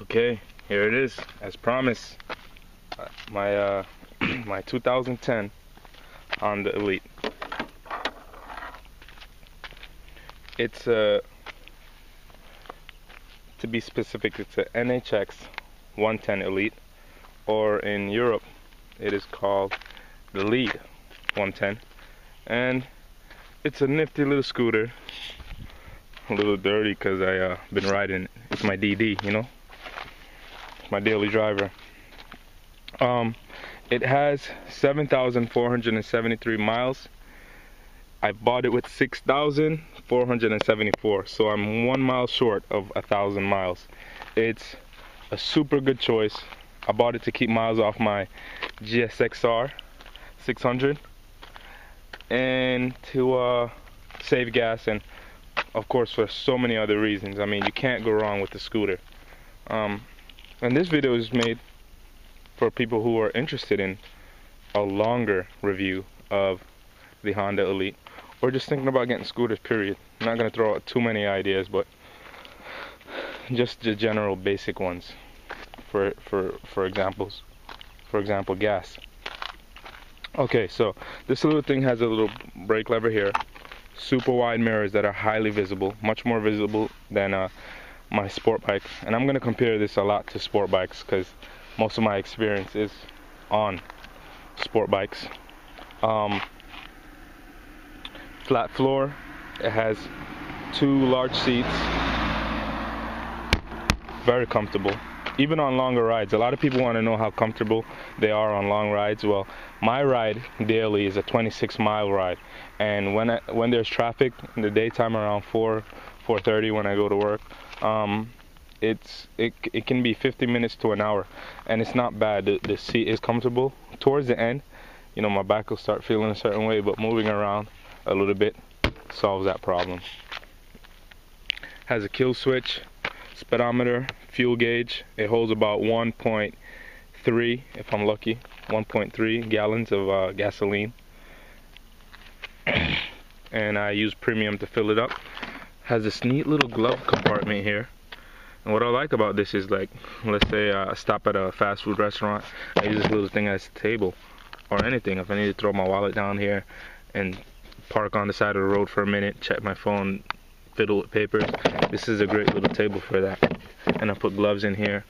Okay, here it is, as promised. My my 2010 Honda Elite. It's to be specific, it's a nhx110 Elite, or in Europe, it is called the Lead 110, and it's a nifty little scooter. A little dirty because I been riding it. It's my DD, you know, my daily driver. It has 7,473 miles. I bought it with 6,474, so I'm 1 mile short of 1,000 miles. It's a super good choice. I bought it to keep miles off my GSXR 600 and to save gas, and of course for so many other reasons. I mean, you can't go wrong with the scooter. And this video is made for people who are interested in a longer review of the Honda Elite, or just thinking about getting scooters, period. I'm not going to throw out too many ideas, but just the general basic ones. For examples. For example, gas. Okay, so this little thing has a little brake lever here. Super wide mirrors that are highly visible, much more visible than my sport bike. And I'm going to compare this a lot to sport bikes because most of my experience is on sport bikes. Flat floor. It has 2 large seats. Very comfortable. Even on longer rides. A lot of people want to know how comfortable they are on long rides. Well, my ride daily is a 26-mile ride, and when there's traffic in the daytime around 4:30 when I go to work, it can be 50 minutes to an hour, and it's not bad. The seat is comfortable. Towards the end, you know, my back will start feeling a certain way, but moving around a little bit solves that problem. Has a kill switch, speedometer, fuel gauge. It holds about 1.3, if I'm lucky, 1.3 gallons of gasoline. And I use premium to fill it up. Has this neat little glove compartment here. And what I like about this is, like, let's say I stop at a fast food restaurant, I use this little thing as a table or anything. If I need to throw my wallet down here and park on the side of the road for a minute, check my phone, fiddle with papers, this is a great little table for that. And I put gloves in here,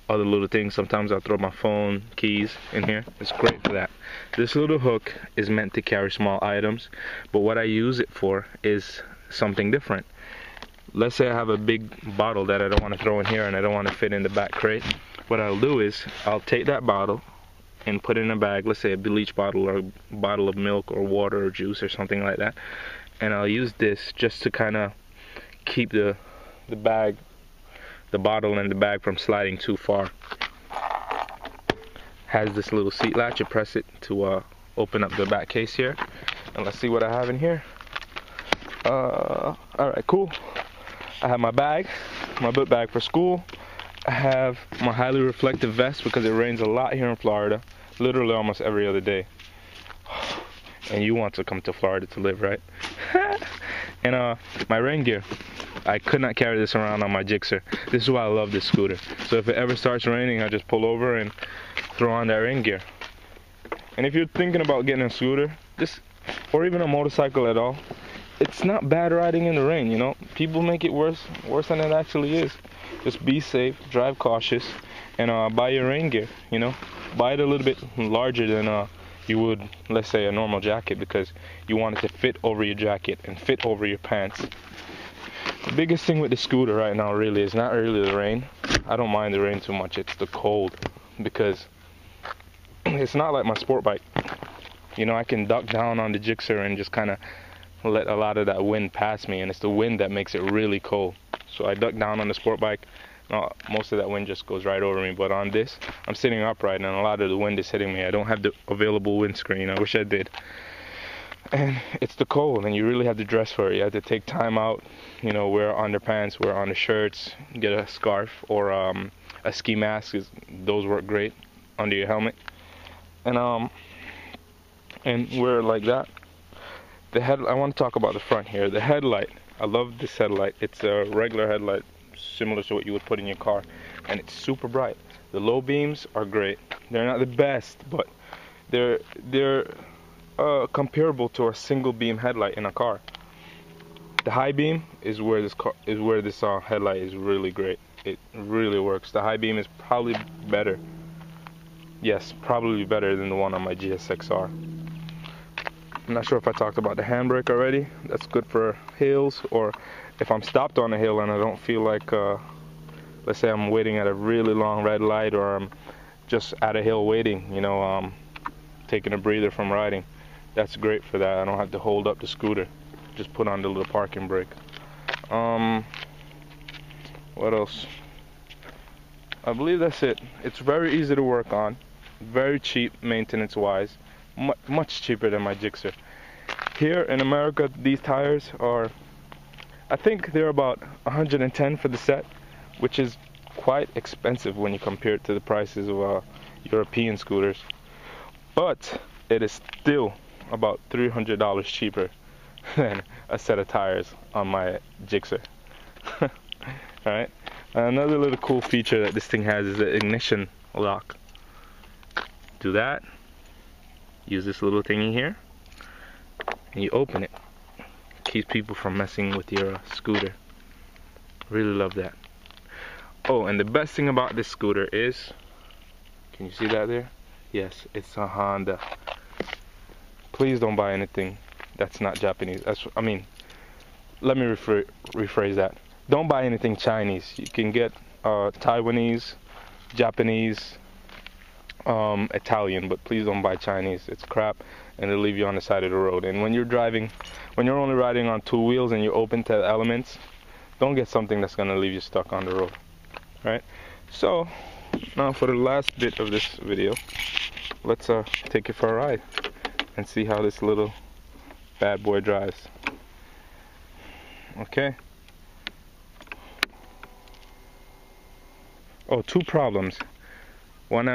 other little things. Sometimes I'll throw my phone, keys in here. It's great for that. This little hook is meant to carry small items, but what I use it for is something different. Let's say I have a big bottle that I don't want to throw in here and I don't want to fit in the back crate. What I'll do is I'll take that bottle and put it in a bag, let's say a bleach bottle or a bottle of milk or water or juice or something like that, and I'll use this just to kind of keep the bottle and the bag from sliding too far. Has this little seat latch. You press it to open up the back case here, and let's see what I have in here. Alright, cool. I have my bag, my book bag for school. I have my highly reflective vest because it rains a lot here in Florida, literally almost every other day. And you want to come to Florida to live, right? And my rain gear. I could not carry this around on my Gixxer. This is why I love this scooter. So if it ever starts raining, I just pull over and throw on that rain gear. And if you're thinking about getting a scooter, or even a motorcycle at all, it's not bad riding in the rain, you know. People make it worse than it actually is. Just be safe, drive cautious, and buy your rain gear, you know. Buy it a little bit larger than you would, let's say, a normal jacket, because you want it to fit over your jacket and fit over your pants. The biggest thing with the scooter right now really is not really the rain. I don't mind the rain too much. It's the cold, because it's not like my sport bike. You know, I can duck down on the Gixxer and just kind of let a lot of that wind pass me, and it's the wind that makes it really cold. So I duck down on the sport bike. No, most of that wind just goes right over me, but on this, I'm sitting upright and a lot of the wind is hitting me. I don't have the available windscreen. I wish I did. And it's the cold, and you really have to dress for it. You have to take time out, you know, wear underpants, wear undershirts, get a scarf or a ski mask. Those work great under your helmet. And wear it like that. I want to talk about the front here. The headlight. I love this headlight. It's a regular headlight, similar to what you would put in your car. and it's super bright. The low beams are great. They're not the best, but they're comparable to a single beam headlight in a car. The high beam is where this headlight is really great. It really works. The high beam is probably better. Yes, probably better than the one on my GSX-R. I'm not sure if I talked about the handbrake already. That's good for hills, or if I'm stopped on a hill and I don't feel like, let's say I'm waiting at a really long red light, or I'm just at a hill waiting, you know, taking a breather from riding. That's great for that. I don't have to hold up the scooter. Just put on the little parking brake. What else? I believe that's it. It's very easy to work on. Very cheap maintenance-wise. Much cheaper than my Gixxer. Here in America, these tires are, I think they're about 110 for the set, which is quite expensive when you compare it to the prices of European scooters. But it is still about $300 cheaper than a set of tires on my Gixxer. Alright, another little cool feature that this thing has is the ignition lock. Do that, use this little thingy here, and you open it. Keeps people from messing with your scooter. Really love that. Oh, and the best thing about this scooter is, can you see that there? Yes, it's a Honda. Please don't buy anything that's not Japanese. I mean, let me rephrase that. Don't buy anything Chinese. You can get Taiwanese, Japanese, Italian, but please don't buy Chinese. It's crap, and it'll leave you on the side of the road. And when you're driving, when you're only riding on two wheels and you're open to elements, don't get something that's gonna leave you stuck on the road. Right? So now for the last bit of this video, let's take it for a ride and see how this little bad boy drives. Okay. Oh, two problems. When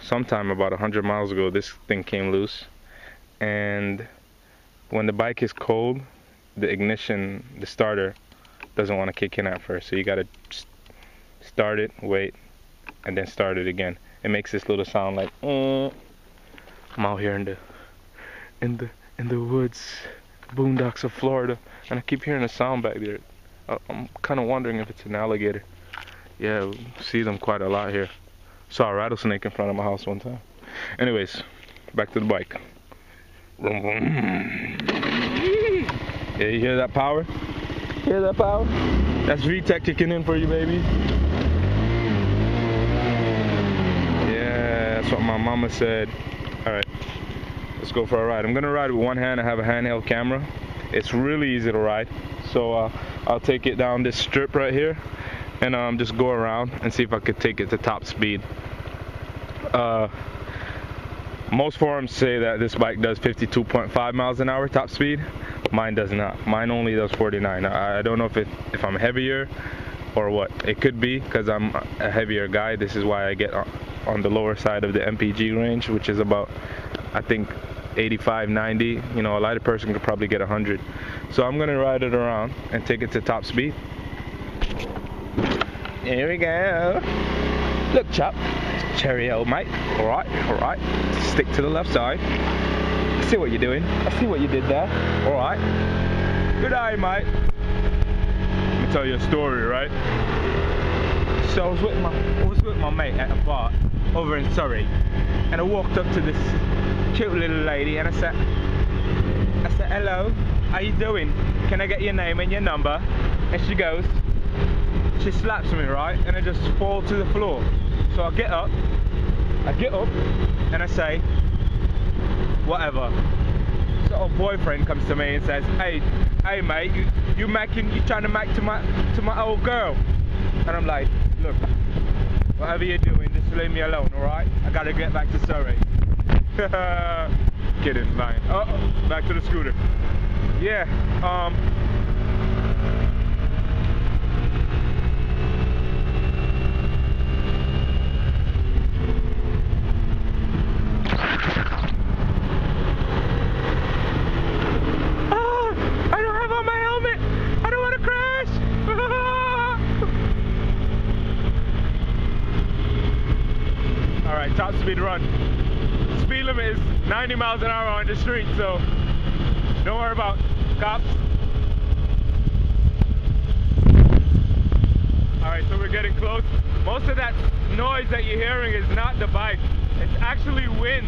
sometime about 100 miles ago, this thing came loose, and when the bike is cold, the ignition, the starter, doesn't want to kick in at first. So you gotta start it, wait, and then start it again. It makes this little sound like, I'm out here in the woods, boondocks of Florida, and I keep hearing a sound back there. I'm kind of wondering if it's an alligator. Yeah, we see them quite a lot here. Saw a rattlesnake in front of my house one time. Anyways, back to the bike. Vroom, vroom. Yeah, you hear that power? Hear that power? That's VTEC kicking in for you, baby. Yeah, that's what my mama said. Alright, let's go for a ride. I'm gonna ride with one hand. I have a handheld camera. It's really easy to ride. So I'll take it down this strip right here and just go around and see if I could take it to top speed. Most forums say that this bike does 52.5 miles an hour top speed. Mine does not. Mine only does 49. I don't know if I'm heavier or what. It could be because I'm a heavier guy. This is why I get on the lower side of the MPG range, which is about, I think, 85, 90. You know, a lighter person could probably get 100. So I'm gonna ride it around and take it to top speed. Here we go. Look, chap. Cherry old mate. Alright, alright. Stick to the left side. I see what you're doing. I see what you did there. Alright. Good eye, mate. Let me tell you a story, right? So I was with my mate at a bar over in Surrey, and I walked up to this cute little lady and I said, hello, how you doing? Can I get your name and your number? And she goes, she slaps me, right? And I just fall to the floor. So I get up and I say, whatever. So her boyfriend comes to me and says, hey mate, you trying to make to my old girl? And I'm like, look, whatever you're doing, just leave me alone, alright? I gotta get back to Surrey. Kidding, lying. Back to the scooter. Yeah, I don't have on my helmet. I don't want to crash. Alright, top speed run. Speed limit is 90 miles an hour on the street, so don't worry about cops. Alright, so we're getting close. Most of that noise that you're hearing is not the bike. It's actually wind.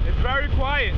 It's very quiet.